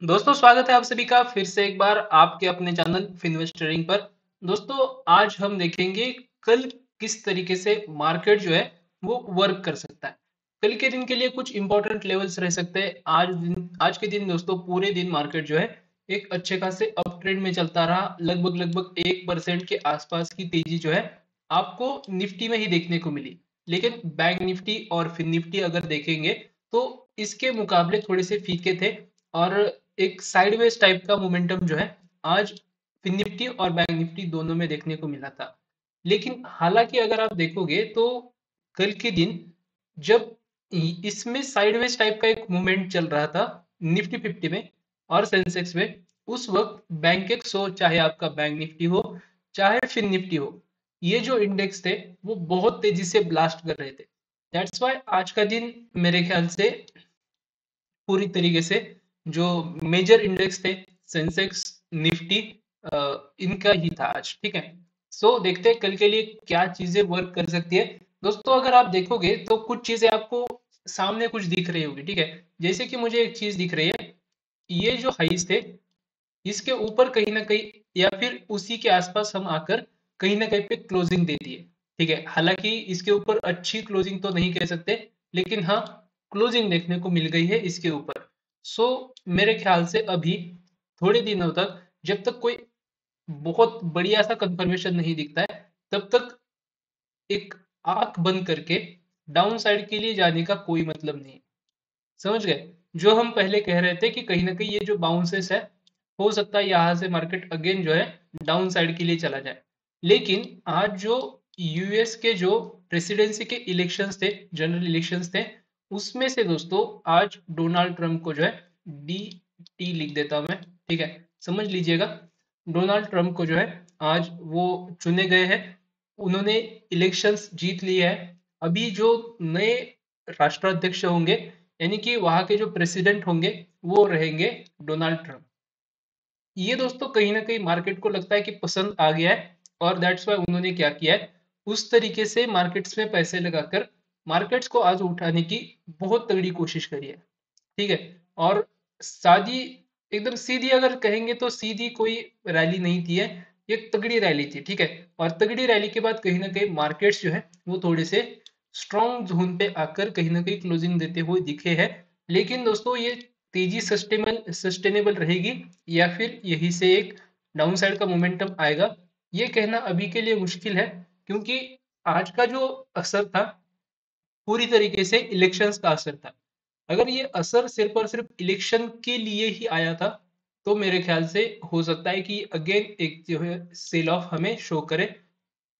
दोस्तों स्वागत है आप सभी का फिर से एक बार आपके अपने चैनल फिनवेस्ट ट्रेडिंग पर। दोस्तों आज हम देखेंगे कल किस तरीके से मार्केट जो है वो वर्क कर सकता है। कल के दिन के लिए कुछ इंपॉर्टेंट लेवल्स रह सकते हैं। आज के दिन दोस्तों पूरे दिन मार्केट जो है एक अच्छे खासे अप ट्रेंड में चलता रहा। लगभग लगभग 1% के आसपास की तेजी जो है आपको निफ्टी में ही देखने को मिली। लेकिन बैंक निफ्टी और फिन निफ्टी अगर देखेंगे तो इसके मुकाबले थोड़े से फीके थे और एक साइडवेज टाइप का मोमेंटम जो है आज फिन निफ्टी और बैंक निफ्टी दोनों में देखने को मिला था। लेकिन हालांकि अगर आप देखोगे तो कल के दिन जब इसमें साइडवेज टाइप का एक मूवमेंट चल रहा था निफ्टी 50 में और सेंसेक्स में, उस वक्त बैंक हो चाहे आपका बैंक निफ्टी हो चाहे फिन निफ्टी हो, ये जो इंडेक्स थे वो बहुत तेजी से ब्लास्ट कर रहे थे। दैट्स वाई आज का दिन मेरे ख्याल से पूरी तरीके से जो मेजर इंडेक्स थे सेंसेक्स निफ्टी इनका ही था आज। ठीक है, सो देखते हैं कल के लिए क्या चीजें वर्क कर सकती है। दोस्तों अगर आप देखोगे तो कुछ चीजें आपको सामने कुछ दिख रही होगी। ठीक है, जैसे कि मुझे एक चीज दिख रही है, ये जो हाइस थे इसके ऊपर कहीं ना कहीं या फिर उसी के आसपास हम आकर कहीं ना कहीं पे क्लोजिंग दे दिए। ठीक है, हालांकि इसके ऊपर अच्छी क्लोजिंग तो नहीं कह सकते, लेकिन हाँ क्लोजिंग देखने को मिल गई है इसके ऊपर। सो मेरे ख्याल से अभी थोड़े दिनों तक जब तक कोई बहुत बढ़िया सा कंफर्मेशन नहीं दिखता है तब तक एक आंख बंद करके डाउन साइड के लिए जाने का कोई मतलब नहीं। समझ गए? जो हम पहले कह रहे थे कि कहीं ना कहीं ये जो बाउंसेस है हो सकता है यहाँ से मार्केट अगेन जो है डाउन साइड के लिए चला जाए। लेकिन आज जो यूएस के जो प्रेसिडेंसी के इलेक्शंस थे, जनरल इलेक्शंस थे, उसमें से दोस्तों आज डोनाल्ड ट्रंप को जो है डी टी लिख देता हूं मैं। ठीक है, समझ लीजिएगा। डोनाल्ड ट्रंप को जो है आज वो चुने गए हैं, उन्होंने इलेक्शंस जीत लिए है। अभी जो नए राष्ट्राध्यक्ष होंगे यानी कि वहां के जो प्रेसिडेंट होंगे वो रहेंगे डोनाल्ड ट्रंप। ये दोस्तों कहीं ना कहीं मार्केट को लगता है कि पसंद आ गया है और दैट्स वाई उन्होंने क्या किया है, उस तरीके से मार्केट्स में पैसे लगाकर मार्केट्स को आज उठाने की बहुत तगड़ी कोशिश करी है। ठीक है, और सादी एकदम सीधी अगर कहेंगे तो सीधी कोई रैली नहीं थी है, एक तगड़ी रैली थी। ठीक है, और तगड़ी रैली के बाद कहीं ना कहीं मार्केट्स जो है वो थोड़े से स्ट्रॉन्ग जोन पे आकर कहीं ना कहीं क्लोजिंग देते हुए दिखे हैं। लेकिन दोस्तों ये तेजी सस्टेनेबल रहेगी या फिर यही से एक डाउन साइड का मोमेंटम आएगा, ये कहना अभी के लिए मुश्किल है। क्योंकि आज का जो असर था पूरी तरीके से इलेक्शंस का असर था। अगर ये असर सिर्फ और सिर्फ इलेक्शन के लिए ही आया था तो मेरे ख्याल से हो सकता है कि अगेन एक जो है सेल ऑफ हमें शो करे।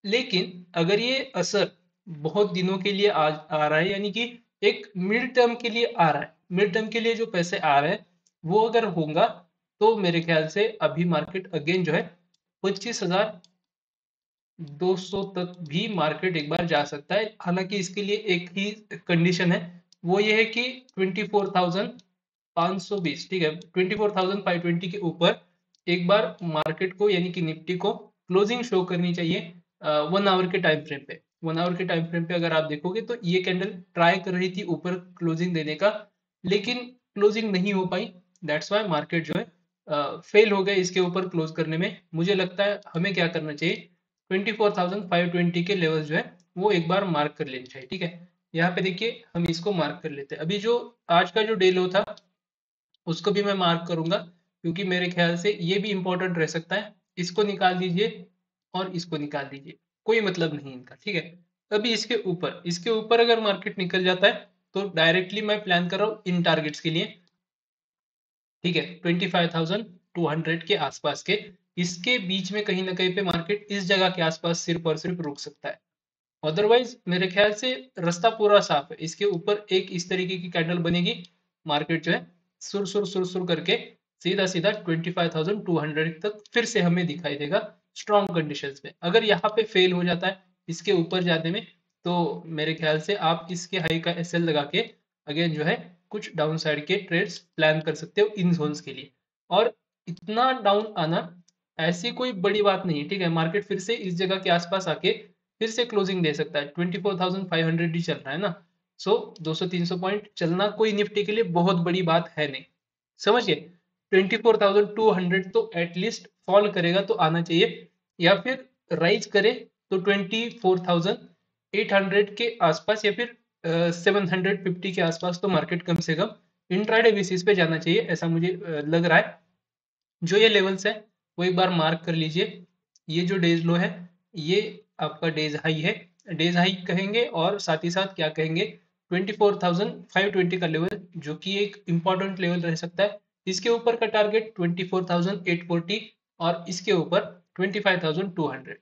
लेकिन अगर ये असर बहुत दिनों के लिए आ रहा है यानी कि एक मिड टर्म के लिए आ रहा है, मिड टर्म के लिए जो पैसे आ रहे हैं वो अगर होगा तो मेरे ख्याल से अभी मार्केट अगेन जो है 25,200 तक भी मार्केट एक बार जा सकता है। हालांकि इसके लिए एक ही कंडीशन है, वो ये है कि 24,520, ठीक है, 24,520 के ऊपर एक बार मार्केट को यानी कि निफ्टी को क्लोजिंग शो करनी चाहिए 1 आवर के टाइम फ्रेम पे। 1 आवर के टाइम फ्रेम पे अगर आप देखोगे तो ये कैंडल ट्राई कर रही थी ऊपर क्लोजिंग देने का, लेकिन क्लोजिंग नहीं हो पाई। दैट्स वाई मार्केट जो है फेल हो गए इसके ऊपर क्लोज करने में। मुझे लगता है हमें क्या करना चाहिए, 24,520 के लेवल जो है वो एक बार मार्क कर लेनी चाहिए। ठीक है, यहाँ पे देखिए हम इसको मार्क कर लेते हैं। अभी जो आज का जो डे लो था उसको भी मैं मार्क करूंगा क्योंकि मेरे ख्याल से ये भी इंपॉर्टेंट रह सकता है। इसको निकाल दीजिए और इसको निकाल दीजिए, कोई मतलब नहीं इनका। ठीक है, अभी इसके ऊपर अगर मार्केट निकल जाता है तो डायरेक्टली मैं प्लान कर रहा हूँ इन टारगेट्स के लिए। ठीक है, 25,200 के आसपास के, इसके बीच में कहीं ना कहीं पे मार्केट इस जगह के आसपास सिर्फ और सिर्फ रुक सकता है। अदरवाइज मेरे ख्याल से रास्ता पूरा साफ है। इसके ऊपर एक इस तरीके की कैंडल बनेगी, मार्केट जो है सुर सुर सुर सुर करके सीधा सीधा 25,200 तक फिर से हमें दिखाई देगा स्ट्रॉन्ग कंडीशंस में। अगर यहाँ पे फेल हो जाता है इसके ऊपर जाने में तो मेरे ख्याल से आप इसके हाई का एसएल लगा के अगेन जो है कुछ डाउन साइड के ट्रेड्स प्लान कर सकते हो इन जोन्स के लिए। और इतना डाउन आना ऐसी कोई बड़ी बात नहीं। ठीक है, मार्केट फिर से इस जगह के आसपास आके फिर से क्लोजिंग दे सकता है। 24,500 ही चल रहा है ना, सो 200-300 पॉइंट चलना कोई निफ्टी के लिए बहुत बड़ी बात है नहीं। समझिए, 24,200 तो एटलीस्ट फॉल करेगा तो आना चाहिए, या फिर राइज करे तो 24,800 के आसपास, या फिर 750 के आसपास तो मार्केट कम से कम इंट्राडे बेसिस पे जाना चाहिए, ऐसा मुझे लग रहा है। जो ये लेवल्स है वो एक बार मार्क कर लीजिए। ये जो डेज लो है ये आपका डेज हाई है, डेज हाई कहेंगे, और साथ ही साथ क्या कहेंगे, 24,520 का लेवल, जो कि एक इम्पॉर्टेंट लेवल रह सकता है। इसके ऊपर का टारगेट 24,840, और इसके ऊपर 25,200।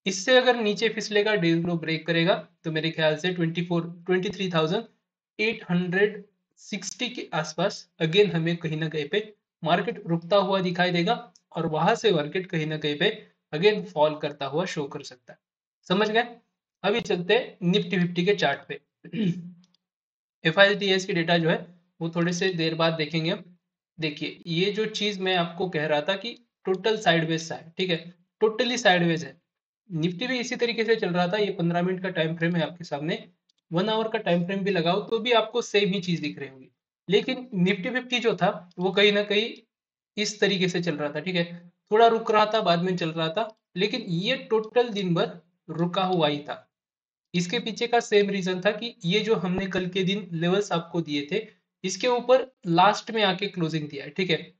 इससे अगर नीचे फिसलेगा, डेज लो ब्रेक करेगा, तो मेरे ख्याल से 23,860 के आसपास अगेन हमें कहीं ना कहीं पे मार्केट रुकता हुआ दिखाई देगा, और वहां से मार्केट कहीं ना कहीं पे अगेन फॉल करता हुआ शो कर सकता है। समझ गए? अभी चलते हैं निफ्टी फिफ्टी के चार्ट पे। एफ की डेटा जो है वो थोड़े से देर बाद देखेंगे हम। देखिए, ये जो चीज मैं आपको कह रहा था कि टोटल साइडवेज सा है, ठीक है, टोटली साइडवेज है। निफ्टी भी इसी तरीके से चल रहा था। ये 15 मिनट का टाइम फ्रेम है आपके सामने, 1 आवर का टाइम फ्रेम भी लगाओ तो भी आपको सेम ही चीज दिख रही होगी। लेकिन निफ्टी फिफ्टी जो था वो कहीं ना कहीं इस तरीके से चल रहा था, ठीक है, थोड़ा रुक रहा था, बाद में चल रहा था, लेकिन ये टोटल दिन भर रुका हुआ ही था। इसके पीछे का सेम रीजन था कि ये जो हमने कल के दिन लेवल्स आपको दिए थे, इसके ऊपर लास्ट में आके क्लोजिंग दिया है, ठीक है।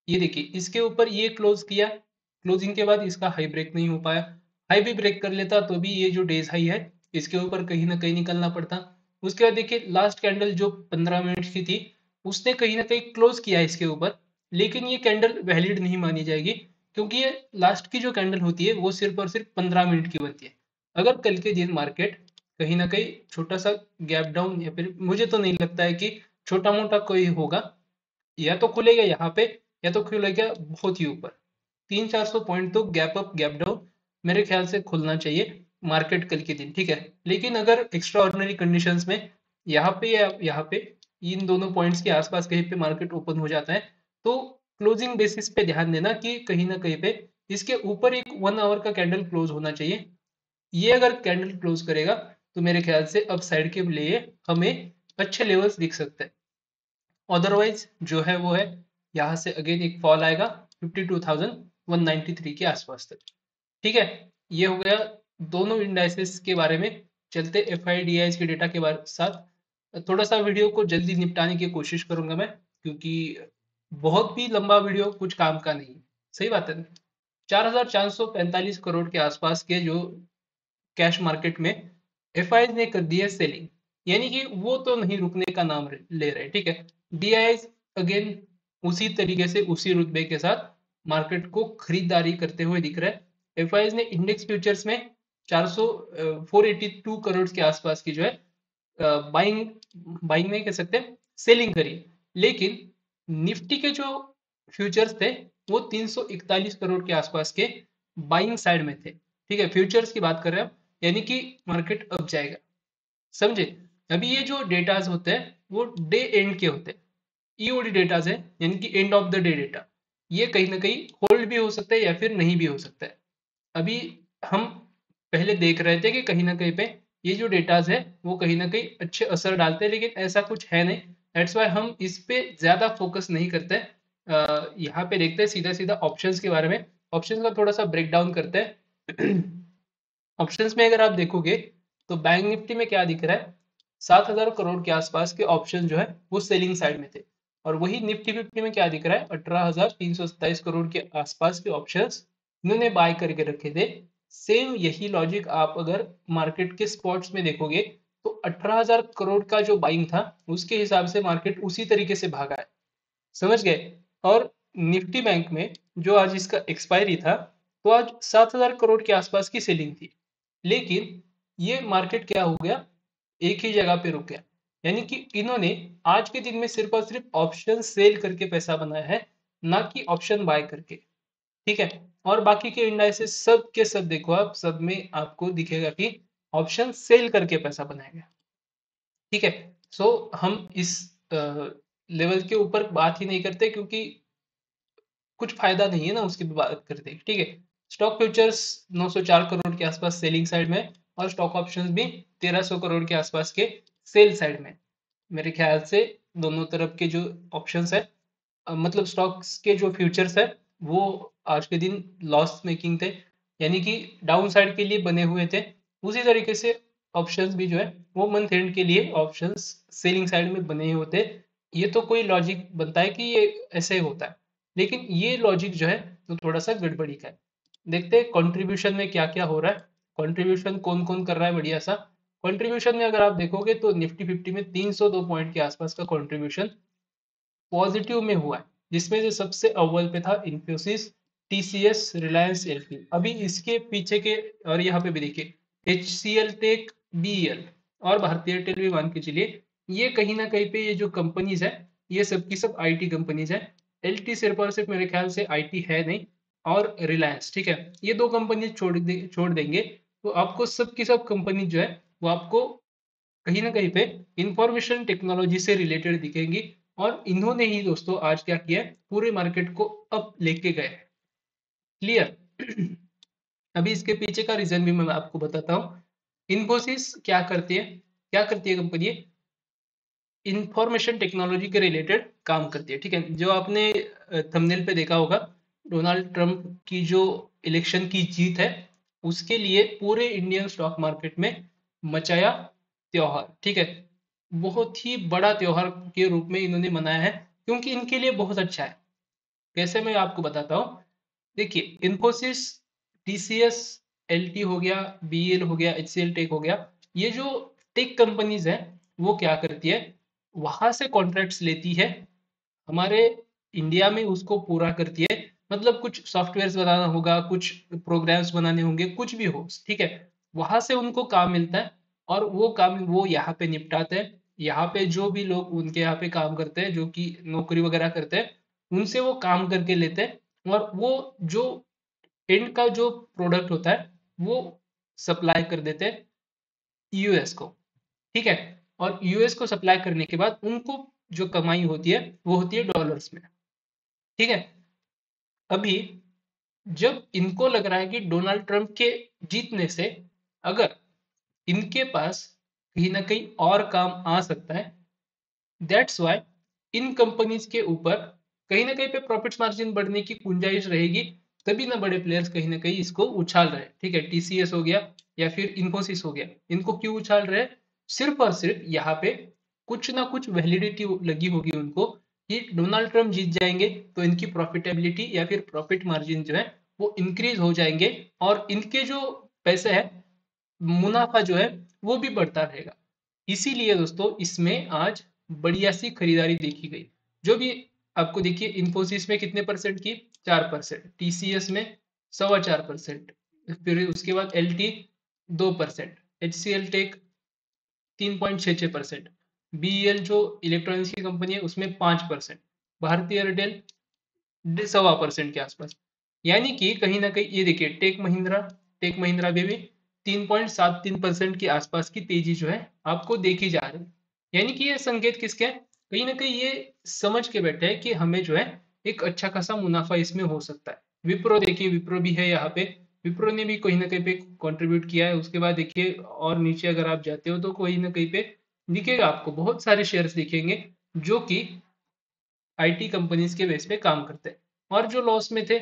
ये देखिए, इसके ऊपर ये क्लोज किया, क्लोजिंग के बाद इसका हाई ब्रेक नहीं हो पाया। हाई भी ब्रेक कर लेता तो भी ये जो डेज हाई है इसके ऊपर कहीं ना कहीं निकलना पड़ता। उसके बाद देखिए, लास्ट कैंडल जो 15 मिनट की थी उसने कहीं ना कहीं क्लोज किया इसके ऊपर, लेकिन ये कैंडल वैलिड नहीं मानी जाएगी, क्योंकि ये लास्ट की जो कैंडल होती है वो सिर्फ और सिर्फ 15 मिनट की बनती है। अगर कल के दिन मार्केट कहीं ना कहीं छोटा सा गैप डाउन, या फिर मुझे तो नहीं लगता है कि छोटा मोटा कोई होगा, या तो खुलेगा यहाँ पे, या तो खुलेगा बहुत ही ऊपर, 300-400 पॉइंट तो गैप अप गैप डाउन मेरे ख्याल से खुलना चाहिए मार्केट कल के दिन, ठीक है। लेकिन अगर एक्स्ट्रा ऑर्डिनरी कंडीशंस में यहाँ पे या यहाँ पे इन दोनों पॉइंट्स के आसपास कहीं पे मार्केट ओपन हो जाता है, तो क्लोजिंग बेसिस पे ध्यान देना कि कहीं ना कहीं पे इसके ऊपर एक 1 आवर का कैंडल क्लोज होना चाहिए। ये अगर कैंडल क्लोज करेगा तो मेरे ख्याल से अप साइड के लिए हमें अच्छे लेवल्स दिख सकते हैं। अदरवाइज जो है वो है, यहाँ से अगेन एक फॉल आएगा 52,193 के आसपास तक, ठीक है। ये हो गया दोनों इंडाइसेस के बारे में। चलते एफ आई डी आई के डेटा के बारे साथ। थोड़ा सा वीडियो को जल्दी निपटाने की कोशिश करूंगा मैं, क्योंकि बहुत भी लंबा वीडियो कुछ काम का नहीं है। सही बात है ना? 4,445 करोड़ के आसपास के जो कैश मार्केट में एफ ने कर दी है सेलिंग, यानी कि वो तो नहीं रुकने का नाम ले रहे, ठीक है। डी अगेन उसी तरीके से उसी रुतबे के साथ मार्केट को खरीदारी करते हुए दिख रहा है। एफ ने इंडेक्स फ्यूचर्स में 482 करोड़ के आसपास की जो है बाइंग बाइंग नहीं कह सकते, सेलिंग करी। लेकिन निफ्टी के जो फ्यूचर्स थे वो 341 करोड़ के आसपास के बाइंग साइड में थे, ठीक है, फ्यूचर्स की बात कर रहे हैं हम, यानी कि मार्केट अब जाएगा। समझे? अभी ये जो डेटाज होते हैं वो डे एंड के होते हैं, ईओडी डेटाज है, यानी कि end of the day data. ये कहीं ना कहीं होल्ड भी हो सकता है या फिर नहीं भी हो सकता है। अभी हम पहले देख रहे थे कि कहीं ना कहीं पे ये जो डेटाज है वो कहीं ना कहीं अच्छे असर डालते हैं, लेकिन ऐसा कुछ है नहीं। दैट्स वाई हम इस पे ज्यादा फोकस नहीं करते। यहाँ पे देखते हैं सीधा सीधा ऑप्शंस के बारे में। ऑप्शंस का थोड़ा सा ब्रेक डाउन करते हैं। ऑप्शंस में अगर आप देखोगे तो बैंक निफ्टी में क्या दिख रहा है, 7,000 करोड़ के आसपास के ऑप्शन जो है वो सेलिंग साइड में थे, और वही निफ्टी फिफ्टी में क्या दिख रहा है, 18,327 करोड़ के आसपास के ऑप्शंस इन्होंने बाय करके रखे थे। सेम यही लॉजिक आप अगर मार्केट के स्पॉट्स में देखोगे तो 18,000 करोड़ का जो बाइंग था उसके हिसाब से मार्केट उसी तरीके से भागा है। समझ गए? और निफ्टी बैंक में जो आज इसका एक्सपायरी था, तो आज 7,000 करोड़ के आसपास की सेलिंग थी, लेकिन ये मार्केट क्या हो गया, एक ही जगह पे रुक गया। यानी कि इन्होंने आज के दिन में सिर्फ और सिर्फ ऑप्शन सेल करके पैसा बनाया है, ना कि ऑप्शन बाय करके, ठीक है। और बाकी के इंडाइसेस सब के सब देखो आप, सब में आपको दिखेगा कि ऑप्शन सेल करके पैसा बनाया गया, ठीक है। सो हम इस लेवल के ऊपर बात ही नहीं करते, क्योंकि कुछ फायदा नहीं है ना उसकी बात करते, ठीक है। स्टॉक फ्यूचर्स 904 करोड़ के आसपास सेलिंग साइड में, और स्टॉक ऑप्शंस भी 1300 करोड़ के आसपास के सेल साइड में। मेरे ख्याल से दोनों तरफ के जो ऑप्शंस है मतलब स्टॉक्स के जो फ्यूचर्स है वो आज के दिन लॉस मेकिंग थे, यानी कि डाउन साइड के लिए बने हुए थे। उसी तरीके से ऑप्शंस भी जो है वो मंथ एंड के लिए ऑप्शंस सेलिंग साइड में बने होते। ये तो कोई लॉजिक बनता है कि ये ऐसे होता है, लेकिन ये लॉजिक जो है तो थोड़ा सा गड़बड़ी का है। देखते हैं कंट्रीब्यूशन में क्या क्या हो रहा है, कंट्रीब्यूशन कौन कौन कर रहा है बढ़िया सा। कंट्रीब्यूशन में अगर आप देखोगे तो निफ्टी 50 में 302 पॉइंट के आसपास का कंट्रीब्यूशन पॉजिटिव में हुआ है, जिसमें से सबसे अव्वल पे था इन्फोसिस, टीसीएस, रिलायंस, एलटी। अभी इसके पीछे के और यहाँ पे भी देखिए एचसीएल टेक, बीईएल और भारतीय एयरटेल भी मान के चलिए, ये कहीं ना कहीं पे ये जो कंपनीज है ये सब की सब आईटी कंपनीज है। एलटी सिर्फ और सिर्फ मेरे ख्याल से आईटी है नहीं, और रिलायंस, ठीक है, ये दो कंपनी छोड़ देंगे तो आपको सब की सब कंपनी जो है वो आपको कहीं ना कहीं पे इंफॉर्मेशन टेक्नोलॉजी से रिलेटेड दिखेंगी। और इन्होंने ही दोस्तों आज क्या किया है, पूरे मार्केट को अप लेके गए। क्लियर? अभी इसके पीछे का रीजन भी मैं आपको बताता हूँ। इन्फोसिस क्या करती है कंपनी, इंफॉर्मेशन टेक्नोलॉजी के रिलेटेड काम करती है, ठीक है। जो आपने थंबनेल पे देखा होगा, डोनाल्ड ट्रंप की जो इलेक्शन की जीत है उसके लिए पूरे इंडियन स्टॉक मार्केट में मचाया त्योहार, ठीक है। बहुत ही बड़ा त्योहार के रूप में इन्होंने मनाया है, क्योंकि इनके लिए बहुत अच्छा है। कैसे, मैं आपको बताता हूँ। देखिए इन्फोसिस, टीसीएस, एलटी हो गया, बीएल हो गया, एचसीएल टेक हो गया, ये जो टेक कंपनीज है वो क्या करती है, वहां से कॉन्ट्रैक्ट्स लेती है, हमारे इंडिया में उसको पूरा करती है। मतलब कुछ सॉफ्टवेयर्स बनाना होगा, कुछ प्रोग्राम्स बनाने होंगे, कुछ भी हो, ठीक है, वहां से उनको काम मिलता है और वो काम वो यहाँ पे निपटाते हैं। यहाँ पे जो भी लोग उनके यहाँ पे काम करते हैं, जो कि नौकरी वगैरह करते हैं, उनसे वो काम करके लेते हैं और वो जो एंड का जो प्रोडक्ट होता है वो सप्लाई कर देते हैं यूएस को, ठीक है। और यूएस को सप्लाई करने के बाद उनको जो कमाई होती है वो होती है डॉलर्स में, ठीक है। अभी जब इनको लग रहा है कि डोनाल्ड ट्रंप के जीतने से अगर इनके पास कहीं ना कहीं और काम आ सकता है, दैट्स वाई इन कंपनीज के ऊपर कहीं ना कहीं पे प्रॉफिट्स मार्जिन बढ़ने की गुंजाइश रहेगी। तभी ना बड़े प्लेयर्स कहीं ना कहीं इसको उछाल रहे हैं, ठीक है। टीसीएस हो गया या फिर इन्फोसिस हो गया, इनको क्यों उछाल रहे हैं, सिर्फ और सिर्फ यहाँ पे कुछ ना कुछ वैलिडिटी लगी होगी उनको कि डोनाल्ड ट्रंप जीत जाएंगे तो इनकी प्रॉफिटेबिलिटी या फिर प्रॉफिट मार्जिन जो है वो इंक्रीज हो जाएंगे, और इनके जो पैसे है, मुनाफा जो है वो भी बढ़ता रहेगा। इसीलिए दोस्तों इसमें आज बढ़िया सी खरीदारी देखी गई। जो भी आपको देखिए, इन्फोसिस में कितने परसेंट की, 4%, टीसीएस में 4.25%, फिर उसके बाद एलटी 2%, एचसीएल टेक 3.66%, बीईएल जो इलेक्ट्रॉनिक्स की कंपनी है उसमें 5%, भारतीय एयरटेल 1.25% के आसपास। यानी कि कहीं ना कहीं ये देखिए टेक महिंद्रा में भी 3.73% के आसपास की तेजी जो है आपको देखी जा रही है। यानी कि ये संकेत किसके हैं, कहीं ना कहीं ये समझ के बैठे हैं कि हमें जो है एक अच्छा खासा मुनाफा इसमें हो सकता है। विप्रो देखिए, विप्रो भी है यहाँ पे, विप्रो ने भी कहीं ना कहीं पे कंट्रीब्यूट किया है। उसके बाद देखिए और नीचे अगर आप जाते हो तो कहीं ना कहीं पे दिखेगा आपको, बहुत सारे शेयर्स दिखेंगे जो कि आईटी कंपनीज के बेस पे काम करते हैं। और जो लॉस में थे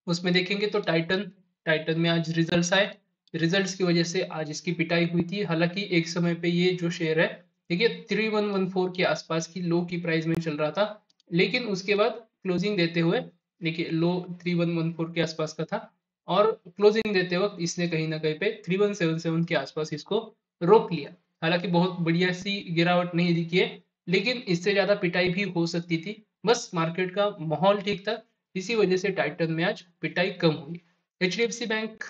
उसमें देखेंगे तो टाइटन, टाइटन में आज रिजल्ट्स आए, रिजल्ट्स की वजह से आज इसकी पिटाई हुई थी। हालांकि एक समय पे ये जो शेयर है देखिए 3114 के आसपास की लो की प्राइस में चल रहा था, लेकिन उसके बाद क्लोजिंग देते हुए देखिए लो 3114 के आसपास का था, और क्लोजिंग देते वक्त इसने कहीं ना कहीं पे 3177 के आसपास इसको रोक लिया। हालांकि बहुत बढ़िया सी गिरावट नहीं दिखी है, लेकिन इससे ज्यादा पिटाई भी हो सकती थी, बस मार्केट का माहौल ठीक था, इसी वजह से टाइटन में आज पिटाई कम हुई। H D F C bank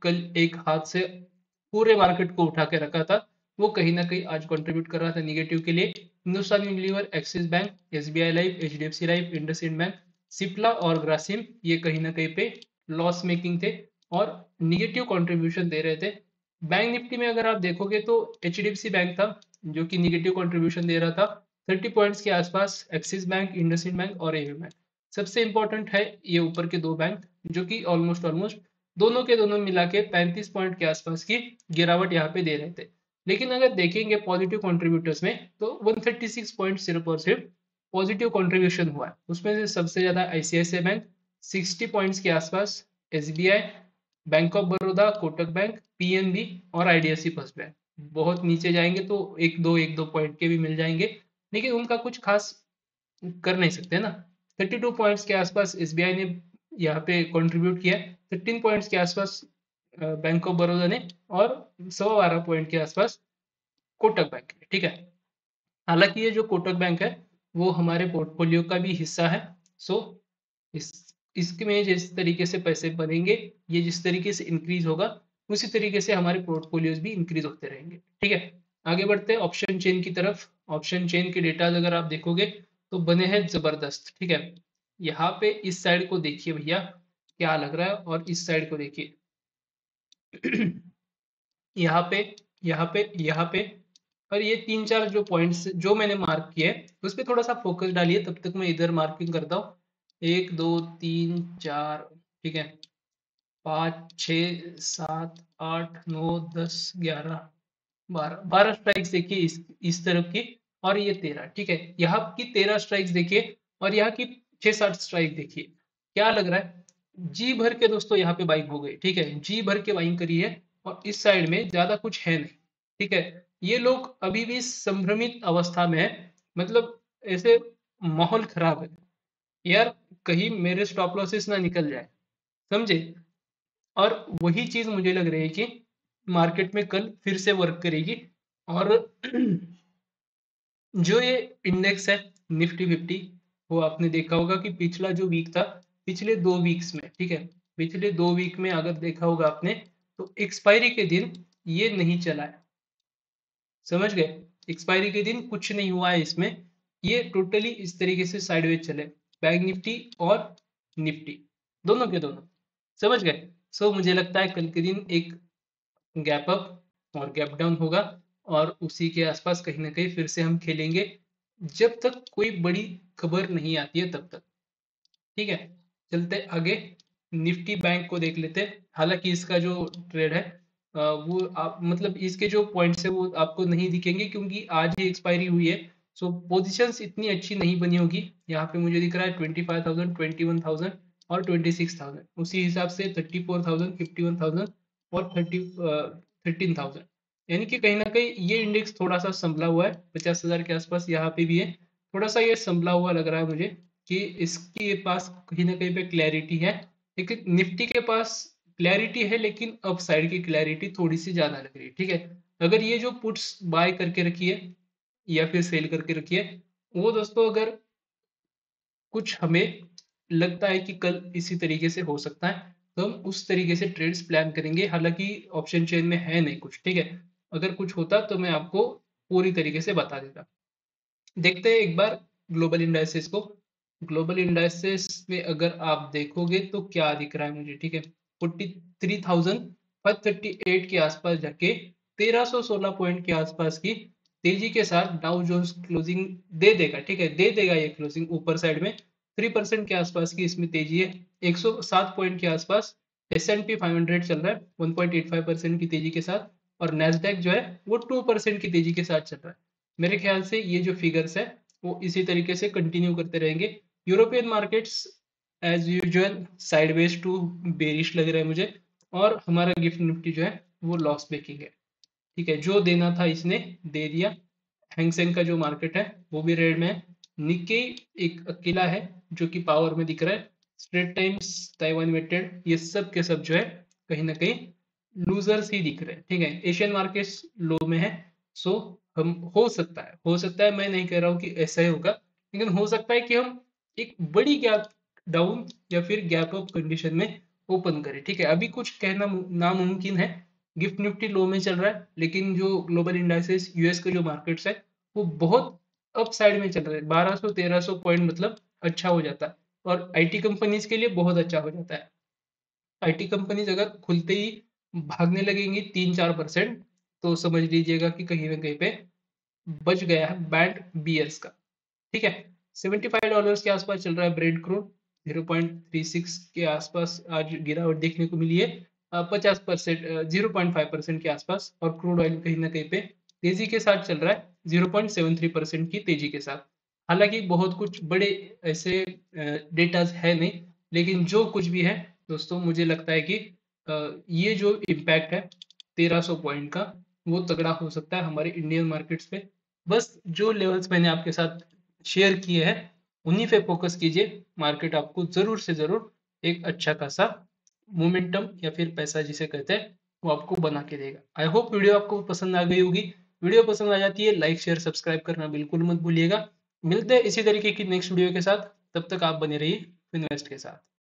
कल एक हाथ से पूरे मार्केट को उठा के रखा था, वो कहीं ना कहीं आज कंट्रीब्यूट कर रहा था निगेटिव के लिए। Hindustan Unilever, axis bank, SBI life, HDFC life, IndusInd bank, Cipla और ग्रासिम ये कहीं ना कहीं पे लॉस मेकिंग थे और निगेटिव कंट्रीब्यूशन दे रहे थे। बैंक निफ्टी में अगर आप देखोगे तो एचडीएफसी बैंक था जो कि निगेटिव कंट्रीब्यूशन दे रहा था 30 पॉइंट्स के आसपास, एक्सिस बैंक, इंडसइंड बैंक और एयू बैंक। सबसे इंपॉर्टेंट है ये ऊपर के दो बैंक जो कि ऑलमोस्ट दोनों के दोनों मिला के 35 पॉइंट के आसपास की गिरावट यहाँ पे दे रहे थे। लेकिन अगर देखेंगे पॉजिटिव कंट्रीब्यूटर्स में तो 136 पॉइंट सिर्फ और सिर्फ पॉजिटिव कंट्रीब्यूशन हुआ है। उसमें से सबसे ज्यादा आईसीआईसीआई बैंक 60 पॉइंट्स के आसपास, SBI, bank of Baroda, Kotak bank, PNB और आईडीएफसी फर्स्ट बैंक। बहुत नीचे जाएंगे तो एक दो पॉइंट के भी मिल जाएंगे, लेकिन उनका कुछ खास कर नहीं सकते ना। 32 पॉइंट्स के आसपास एसबीआई ने यहाँ पे कंट्रीब्यूट किया, 13 पॉइंट्स के आसपास बैंक ऑफ बड़ौदा ने, और 12.25 पॉइंट के आसपास कोटक बैंक ने। ठीक है, हालांकि ये जो कोटक बैंक है वो हमारे पोर्टफोलियो का भी हिस्सा है। सो इस इसमें जिस तरीके से पैसे बनेंगे, ये जिस तरीके से इंक्रीज होगा, उसी तरीके से हमारे पोर्टफोलियोज भी इंक्रीज होते रहेंगे। ठीक है, आगे बढ़ते हैं ऑप्शन चेन की तरफ। ऑप्शन चेन के डेटा अगर आप देखोगे तो बने हैं जबरदस्त। ठीक है, यहाँ पे इस साइड को देखिए भैया क्या लग रहा है, और इस साइड को देखिए यहाँ पे यहाँ पे, और ये तीन चार जो पॉइंट्स जो मैंने मार्क किए उस पर थोड़ा सा फोकस डालिए, तब तक मैं इधर मार्किंग करता हूँ। 1 2 3 4, ठीक है, 5 6 7 8 9 10 11 12 12 स्ट्राइक्स देखिए इस तरफ की, और ये 13। ठीक है, यहाँ की 13 स्ट्राइक्स देखिए, और यहाँ की 6 7 स्ट्राइक देखिए। क्या लग रहा है, जी भर के दोस्तों यहाँ पे बाइंग हो गई। ठीक है, जी भर के बाइंग करी है, और इस साइड में ज्यादा कुछ है नहीं। ठीक है, ये लोग अभी भी संभ्रमित अवस्था में है, मतलब ऐसे माहौल खराब है यार, कहीं मेरे स्टॉप लॉसेस ना निकल जाए, समझे। और वही चीज मुझे लग रही है कि मार्केट में कल फिर से वर्क करेगी। और जो ये इंडेक्स है निफ्टी 50, वो आपने देखा होगा कि पिछला जो वीक था, पिछले 2 वीक्स में, ठीक है, पिछले 2 वीक में अगर देखा होगा आपने, तो एक्सपायरी के दिन ये नहीं चला है, समझ गए। एक्सपायरी के दिन कुछ नहीं हुआ है इसमें, ये टोटली इस तरीके से साइडवेज चले, बैंक निफ्टी और निफ्टी, दोनों के दोनों, समझ गए। सो मुझे लगता है कल के दिन एक गैप अप और गैप डाउन होगा, और उसी के आसपास कहीं ना कहीं फिर से हम खेलेंगे, जब तक कोई बड़ी खबर नहीं आती है तब तक। ठीक है, चलते आगे, निफ्टी बैंक को देख लेते हैं। हालांकि इसका जो ट्रेड है वो आप मतलब इसके जो पॉइंट्स है वो आपको नहीं दिखेंगे, क्योंकि आज ही एक्सपायरी हुई है। सो पोजीशंस इतनी अच्छी नहीं बनी होगी। यहाँ पे मुझे दिख रहा है 25,000, 21,000 और 26,000, उसी हिसाब से 34,000, 51,000 और 13,000, यानी कि कहीं ना कहीं ये इंडेक्स थोड़ा सा संभला हुआ है, 50,000 के आसपास यहाँ पे भी है। थोड़ा सा ये संभला हुआ लग रहा है मुझे, कि इसके पास कहीं ना कहीं पे क्लैरिटी है। लेकिन निफ्टी के पास क्लैरिटी है, लेकिन अब साइड की क्लैरिटी थोड़ी सी ज्यादा लग रही है। ठीक है, अगर ये जो पुट्स बाय करके रखी है या फिर सेल करके रखी है, वो दोस्तों अगर कुछ हमें लगता है कि कल इसी तरीके से हो सकता है, तो हम उस तरीके से ट्रेड्स प्लान करेंगे। हालांकि ऑप्शन चेन में है नहीं कुछ, ठीक है, अगर कुछ होता तो मैं आपको पूरी तरीके से बता देता। देखते हैं एक बार ग्लोबल इंडाइसेस को। ग्लोबल इंडाइसेस में अगर आप देखोगे तो क्या दिख रहा है मुझे, ठीक है, 43,538 के आसपास जाके 1316 पॉइंट के आसपास की तेजी के साथ डाउ जोन्स क्लोजिंग दे देगा। ठीक है, दे देगा ये क्लोजिंग ऊपर साइड में, 3% के आसपास की इसमें तेजी है। 107 पॉइंट के आसपास S&P 500 चल रहा है 1.85% की तेजी के साथ, और नैस्डैक जो है वो 2% की तेजी के साथ चल रहा है। मेरे ख्याल से ये जो फिगर्स है वो इसी तरीके से कंटिन्यू करते रहेंगे। European markets as usual sideways to bearish लग रहा है मुझे, और हमारा गिफ्ट निफ्टी जो है वो लॉस मेकिंग है। ठीक है, जो देना था इसने दे दिया। हैंगसेंग का जो मार्केट है वो भी रेड में है। निक्की एक अकेला है जो कि पावर में दिख रहा है। स्ट्रेट टाइम्स, ताइवान लिमिटेड, ये सब के सब जो है कहीं ना कहीं लूजर्स ही दिख रहे हैं। ठीक है, एशियन मार्केट्स लो में है। सो हम हो सकता है, मैं नहीं कह रहा हूँ कि ऐसा ही होगा, लेकिन हो सकता है कि हम एक बड़ी गैप डाउन या फिर गैप अप कंडीशन में ओपन करें। ठीक है, अभी कुछ कहना नामुमकिन है। गिफ्ट निफ्टी लो में चल रहा है, लेकिन जो ग्लोबल इंडाइसेस यूएस के जो मार्केट्स है वो बहुत अप साइड में चल रहे हैं। 1200 1300 पॉइंट मतलब अच्छा हो जाता है, और आईटी कंपनीज के लिए बहुत अच्छा हो जाता है। आईटी कंपनीज अगर खुलते ही भागने लगेंगी 3 4%, तो समझ लीजिएगा कि कहीं ना कहीं पे बच गया है बैंड बियर्स का। ठीक है, $75 के आसपास चल रहा है ब्रेड क्रूड, 0.36 के आसपास आज गिरावट देखने को मिली है। 50%, 0.5% के आसपास, और क्रूड ऑयल कहीं ना कहीं पे तेजी के साथ चल रहा है 0.73% की तेजी के साथ। हालांकि बहुत कुछ बड़े ऐसे डेटाज है नहीं, लेकिन जो कुछ भी है दोस्तों, मुझे लगता है कि ये जो इम्पैक्ट है 1300 पॉइंट का, वो तगड़ा हो सकता है हमारे इंडियन मार्केट्स पे। बस जो लेवल्स मैंने आपके साथ शेयर किए हैं उन्हीं पे फोकस कीजिए, मार्केट आपको जरूर से जरूर एक अच्छा खासा मोमेंटम या फिर पैसा जिसे कहते हैं वो आपको बना के देगा। आई होप वीडियो आपको पसंद आ गई होगी। वीडियो पसंद आ जाती है लाइक शेयर सब्सक्राइब करना बिल्कुल मत भूलिएगा। मिलते हैं इसी तरीके की नेक्स्ट वीडियो के साथ, तब तक आप बने रहिए इन्वेस्ट के साथ।